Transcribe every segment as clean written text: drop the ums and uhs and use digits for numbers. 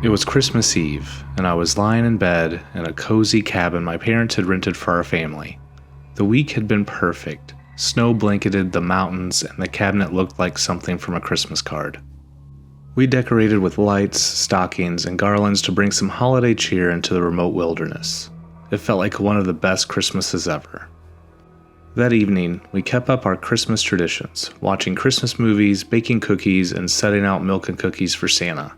It was Christmas Eve, and I was lying in bed in a cozy cabin my parents had rented for our family. The week had been perfect. Snow blanketed the mountains, and the cabinet looked like something from a Christmas card. We decorated with lights, stockings, and garlands to bring some holiday cheer into the remote wilderness. It felt like one of the best Christmases ever. That evening, we kept up our Christmas traditions, watching Christmas movies, baking cookies, and setting out milk and cookies for Santa.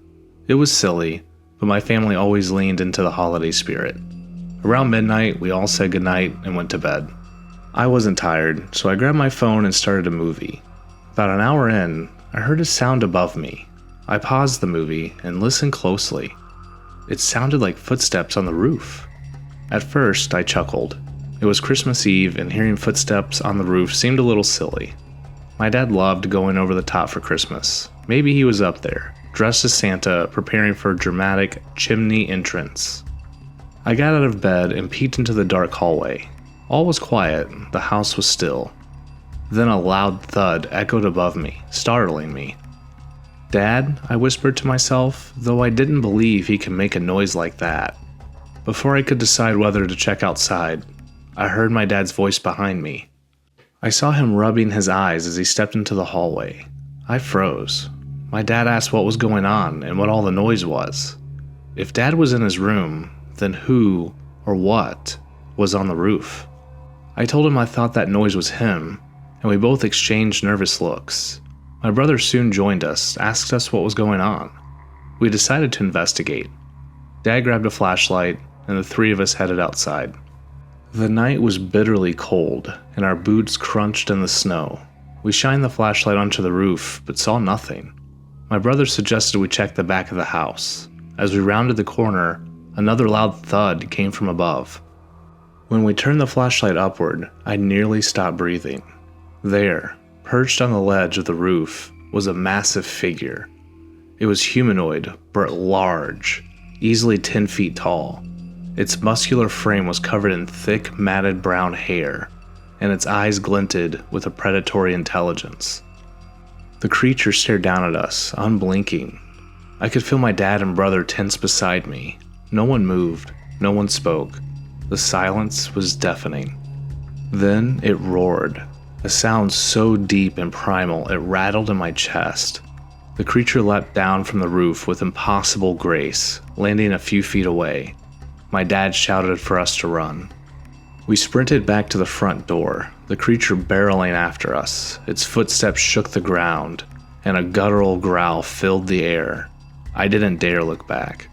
It was silly, but my family always leaned into the holiday spirit. Around midnight, we all said goodnight and went to bed. I wasn't tired, so I grabbed my phone and started a movie. About an hour in, I heard a sound above me. I paused the movie and listened closely. It sounded like footsteps on the roof. At first, I chuckled. It was Christmas Eve, and hearing footsteps on the roof seemed a little silly. My dad loved going over the top for Christmas. Maybe he was up there, dressed as Santa, preparing for a dramatic chimney entrance. I got out of bed and peeked into the dark hallway. All was quiet, the house was still. Then a loud thud echoed above me, startling me. "Dad," I whispered to myself, though I didn't believe he could make a noise like that. Before I could decide whether to check outside, I heard my dad's voice behind me. I saw him rubbing his eyes as he stepped into the hallway. I froze. My dad asked what was going on and what all the noise was. If Dad was in his room, then who or what was on the roof? I told him I thought that noise was him, and we both exchanged nervous looks. My brother soon joined us, asked us what was going on. We decided to investigate. Dad grabbed a flashlight, and the three of us headed outside. The night was bitterly cold, and our boots crunched in the snow. We shined the flashlight onto the roof, but saw nothing. My brother suggested we check the back of the house. As we rounded the corner, another loud thud came from above. When we turned the flashlight upward, I nearly stopped breathing. There, perched on the ledge of the roof, was a massive figure. It was humanoid, but large, easily 10 feet tall. Its muscular frame was covered in thick, matted brown hair, and its eyes glinted with a predatory intelligence. The creature stared down at us, unblinking. I could feel my dad and brother tense beside me. No one moved, no one spoke. The silence was deafening. Then it roared, a sound so deep and primal it rattled in my chest. The creature leapt down from the roof with impossible grace, landing a few feet away. My dad shouted for us to run. We sprinted back to the front door, the creature barreling after us. Its footsteps shook the ground, and a guttural growl filled the air. I didn't dare look back.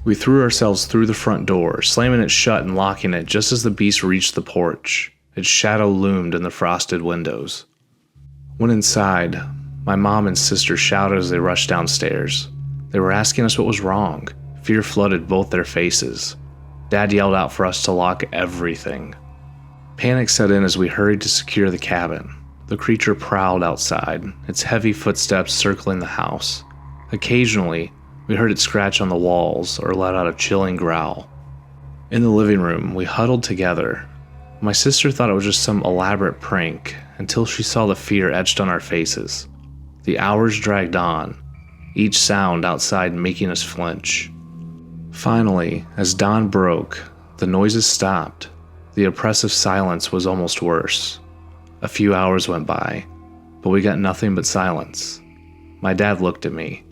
We threw ourselves through the front door, slamming it shut and locking it just as the beast reached the porch. Its shadow loomed in the frosted windows. When inside, my mom and sister shouted as they rushed downstairs. They were asking us what was wrong. Fear flooded both their faces. Dad yelled out for us to lock everything. Panic set in as we hurried to secure the cabin. The creature prowled outside, its heavy footsteps circling the house. Occasionally, we heard it scratch on the walls or let out a chilling growl. In the living room, we huddled together. My sister thought it was just some elaborate prank until she saw the fear etched on our faces. The hours dragged on, each sound outside making us flinch. Finally, as dawn broke, the noises stopped. The oppressive silence was almost worse. A few hours went by, but we got nothing but silence. My dad looked at me.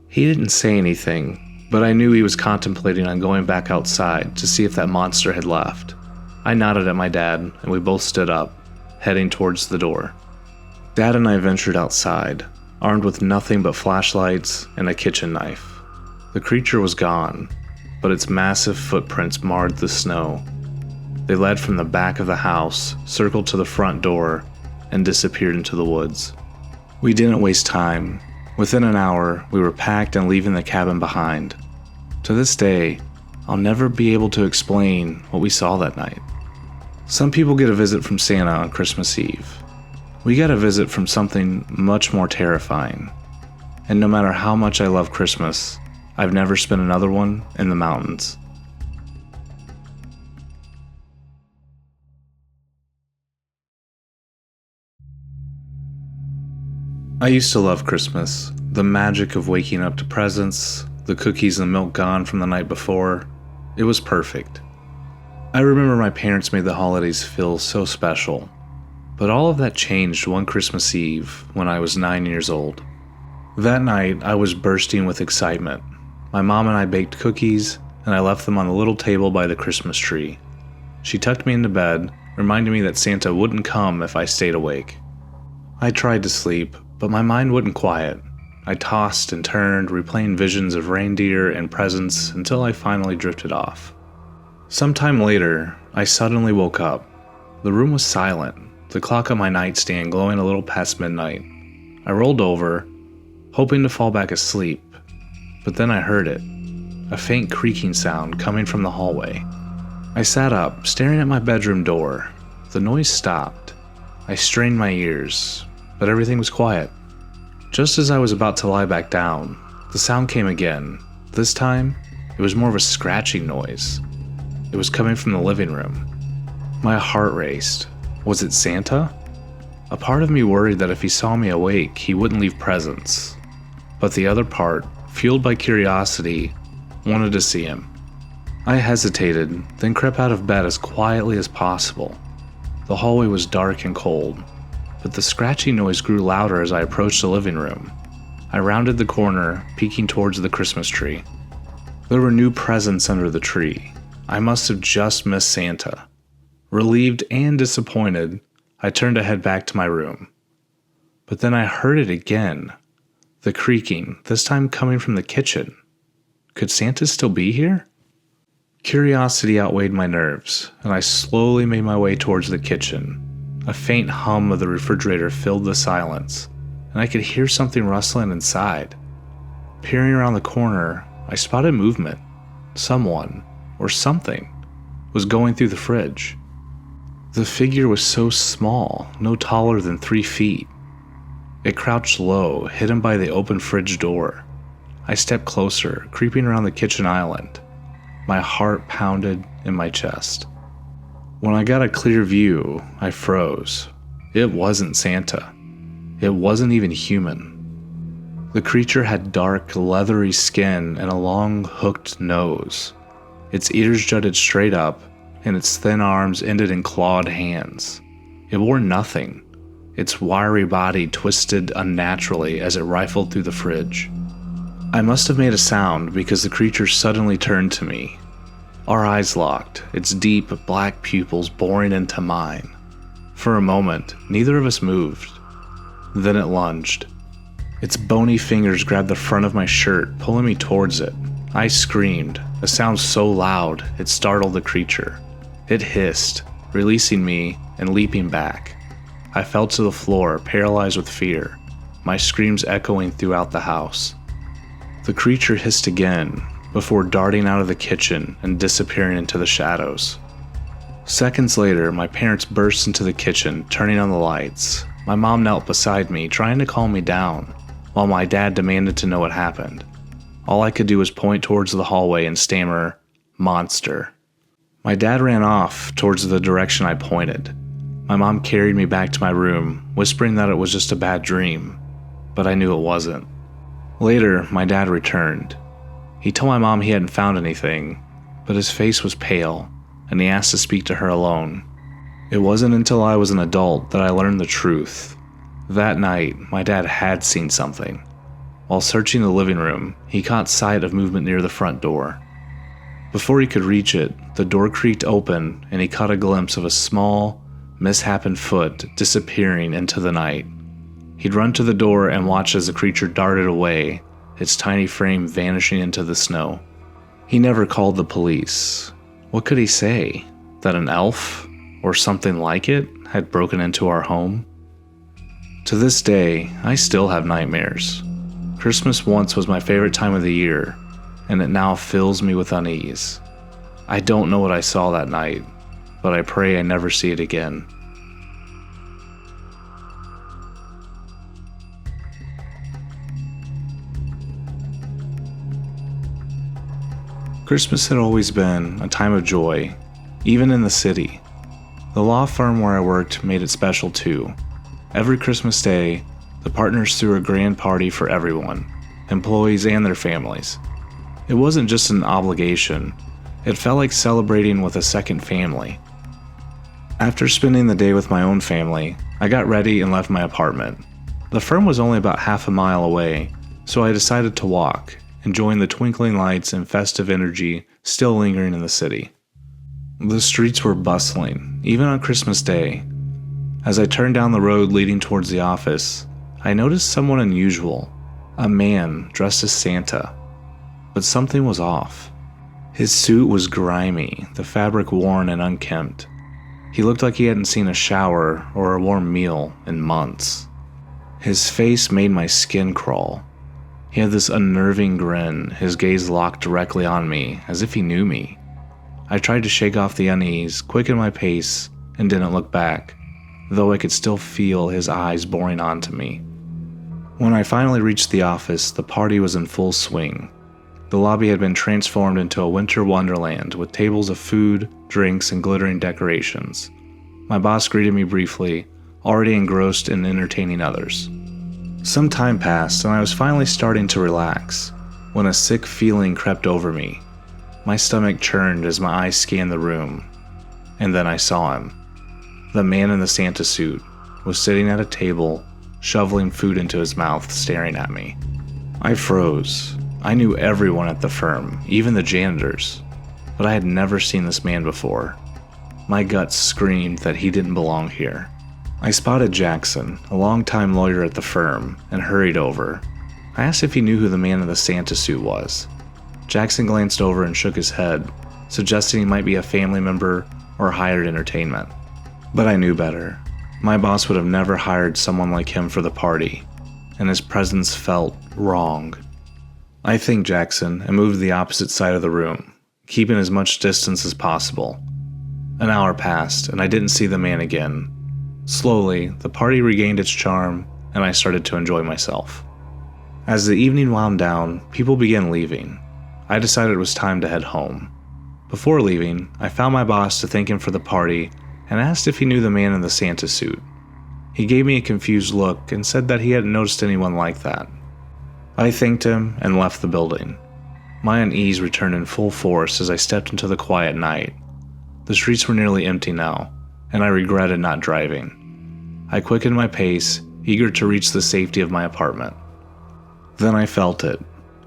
He didn't say anything, but I knew he was contemplating on going back outside to see if that monster had left. I nodded at my dad, and we both stood up, heading towards the door. Dad and I ventured outside, armed with nothing but flashlights and a kitchen knife. The creature was gone, but its massive footprints marred the snow. They led from the back of the house, circled to the front door, and disappeared into the woods. We didn't waste time. Within an hour, we were packed and leaving the cabin behind. To this day, I'll never be able to explain what we saw that night. Some people get a visit from Santa on Christmas Eve. We got a visit from something much more terrifying. And no matter how much I love Christmas, I've never spent another one in the mountains. I used to love Christmas, the magic of waking up to presents, the cookies and milk gone from the night before. It was perfect. I remember my parents made the holidays feel so special, but all of that changed one Christmas Eve when I was 9 years old. That night, I was bursting with excitement. My mom and I baked cookies, and I left them on the little table by the Christmas tree. She tucked me into bed, reminding me that Santa wouldn't come if I stayed awake. I tried to sleep, but my mind wouldn't quiet. I tossed and turned, replaying visions of reindeer and presents until I finally drifted off. Sometime later, I suddenly woke up. The room was silent, the clock on my nightstand glowing a little past midnight. I rolled over, hoping to fall back asleep, but then I heard it, a faint creaking sound coming from the hallway. I sat up, staring at my bedroom door. The noise stopped. I strained my ears, but everything was quiet. Just as I was about to lie back down, the sound came again. This time, it was more of a scratching noise. It was coming from the living room. My heart raced. Was it Santa? A part of me worried that if he saw me awake, he wouldn't leave presents. But the other part, fueled by curiosity, wanted to see him. I hesitated, then crept out of bed as quietly as possible. The hallway was dark and cold, but the scratching noise grew louder as I approached the living room. I rounded the corner, peeking towards the Christmas tree. There were new presents under the tree. I must have just missed Santa. Relieved and disappointed, I turned to head back to my room. But then I heard it again. The creaking, this time coming from the kitchen. Could Santa still be here? Curiosity outweighed my nerves, and I slowly made my way towards the kitchen. A faint hum of the refrigerator filled the silence, and I could hear something rustling inside. Peering around the corner, I spotted movement. Someone, or something, was going through the fridge. The figure was so small, no taller than 3 feet. It crouched low, hidden by the open fridge door. I stepped closer, creeping around the kitchen island. My heart pounded in my chest. When I got a clear view, I froze. It wasn't Santa. It wasn't even human. The creature had dark, leathery skin and a long, hooked nose. Its ears jutted straight up, and its thin arms ended in clawed hands. It wore nothing. Its wiry body twisted unnaturally as it rifled through the fridge. I must have made a sound because the creature suddenly turned to me. Our eyes locked, its deep, black pupils boring into mine. For a moment, neither of us moved. Then it lunged. Its bony fingers grabbed the front of my shirt, pulling me towards it. I screamed, a sound so loud it startled the creature. It hissed, releasing me and leaping back. I fell to the floor, paralyzed with fear, my screams echoing throughout the house. The creature hissed again, before darting out of the kitchen and disappearing into the shadows. Seconds later, my parents burst into the kitchen, turning on the lights. My mom knelt beside me, trying to calm me down, while my dad demanded to know what happened. All I could do was point towards the hallway and stammer, "Monster." My dad ran off towards the direction I pointed. My mom carried me back to my room, whispering that it was just a bad dream, but I knew it wasn't. Later, my dad returned. He told my mom he hadn't found anything, but his face was pale, and he asked to speak to her alone. It wasn't until I was an adult that I learned the truth. That night, my dad had seen something. While searching the living room, he caught sight of movement near the front door. Before he could reach it, the door creaked open and he caught a glimpse of a small, misshapen foot disappearing into the night. He'd run to the door and watch as the creature darted away, its tiny frame vanishing into the snow. He never called the police. What could he say? That an elf, or something like it, had broken into our home? To this day, I still have nightmares. Christmas once was my favorite time of the year, and it now fills me with unease. I don't know what I saw that night, but I pray I never see it again. Christmas had always been a time of joy, even in the city. The law firm where I worked made it special too. Every Christmas Day, the partners threw a grand party for everyone, employees and their families. It wasn't just an obligation. It felt like celebrating with a second family. After spending the day with my own family, I got ready and left my apartment. The firm was only about half a mile away, so I decided to walk, enjoying the twinkling lights and festive energy still lingering in the city. The streets were bustling, even on Christmas Day. As I turned down the road leading towards the office, I noticed someone unusual, a man dressed as Santa. But something was off. His suit was grimy, the fabric worn and unkempt. He looked like he hadn't seen a shower or a warm meal in months. His face made my skin crawl. He had this unnerving grin, his gaze locked directly on me, as if he knew me. I tried to shake off the unease, quicken my pace, and didn't look back, though I could still feel his eyes boring onto me. When I finally reached the office, the party was in full swing. The lobby had been transformed into a winter wonderland with tables of food, drinks, and glittering decorations. My boss greeted me briefly, already engrossed in entertaining others. Some time passed, and I was finally starting to relax, when a sick feeling crept over me. My stomach churned as my eyes scanned the room, and then I saw him. The man in the Santa suit was sitting at a table, shoveling food into his mouth, staring at me. I froze. I knew everyone at the firm, even the janitors, but I had never seen this man before. My gut screamed that he didn't belong here. I spotted Jackson, a longtime lawyer at the firm, and hurried over. I asked if he knew who the man in the Santa suit was. Jackson glanced over and shook his head, suggesting he might be a family member or hired entertainment. But I knew better. My boss would have never hired someone like him for the party, and his presence felt wrong. I thanked Jackson and moved to the opposite side of the room, keeping as much distance as possible. An hour passed, and I didn't see the man again. Slowly, the party regained its charm, and I started to enjoy myself. As the evening wound down, people began leaving. I decided it was time to head home. Before leaving, I found my boss to thank him for the party and asked if he knew the man in the Santa suit. He gave me a confused look and said that he hadn't noticed anyone like that. I thanked him and left the building. My unease returned in full force as I stepped into the quiet night. The streets were nearly empty now, and I regretted not driving. I quickened my pace, eager to reach the safety of my apartment. Then I felt it,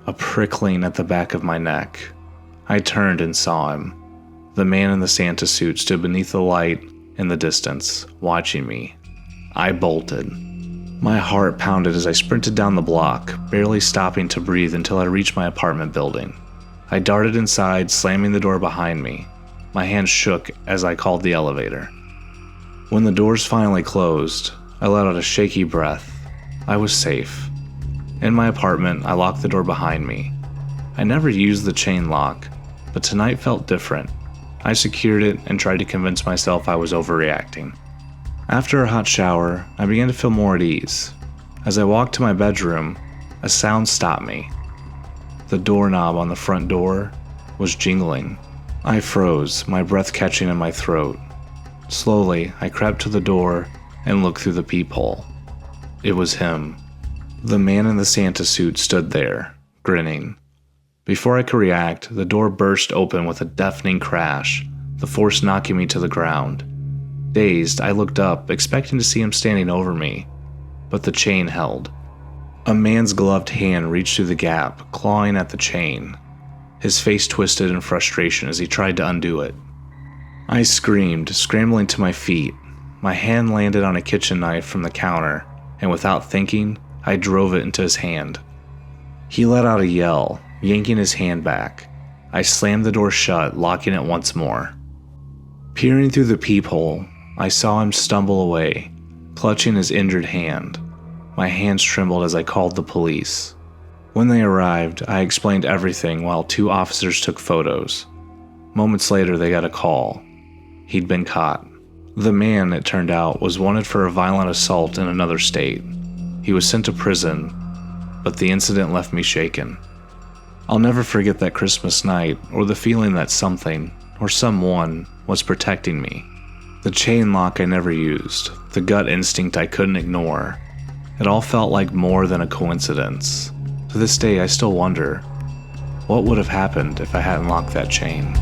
a prickling at the back of my neck. I turned and saw him. The man in the Santa suit stood beneath the light in the distance, watching me. I bolted. My heart pounded as I sprinted down the block, barely stopping to breathe until I reached my apartment building. I darted inside, slamming the door behind me. My hands shook as I called the elevator. When the doors finally closed, I let out a shaky breath. I was safe. In my apartment, I locked the door behind me. I never used the chain lock, but tonight felt different. I secured it and tried to convince myself I was overreacting. After a hot shower, I began to feel more at ease. As I walked to my bedroom, a sound stopped me. The doorknob on the front door was jingling. I froze, my breath catching in my throat. Slowly, I crept to the door and looked through the peephole. It was him. The man in the Santa suit stood there, grinning. Before I could react, the door burst open with a deafening crash, the force knocking me to the ground. Dazed, I looked up, expecting to see him standing over me, but the chain held. A man's gloved hand reached through the gap, clawing at the chain. His face twisted in frustration as he tried to undo it. I screamed, scrambling to my feet. My hand landed on a kitchen knife from the counter, and without thinking, I drove it into his hand. He let out a yell, yanking his hand back. I slammed the door shut, locking it once more. Peering through the peephole, I saw him stumble away, clutching his injured hand. My hands trembled as I called the police. When they arrived, I explained everything while 2 officers took photos. Moments later, they got a call. He'd been caught. The man, it turned out, was wanted for a violent assault in another state. He was sent to prison, but the incident left me shaken. I'll never forget that Christmas night, or the feeling that something, or someone, was protecting me. The chain lock I never used, the gut instinct I couldn't ignore. It all felt like more than a coincidence. To this day, I still wonder, What would have happened if I hadn't locked that chain?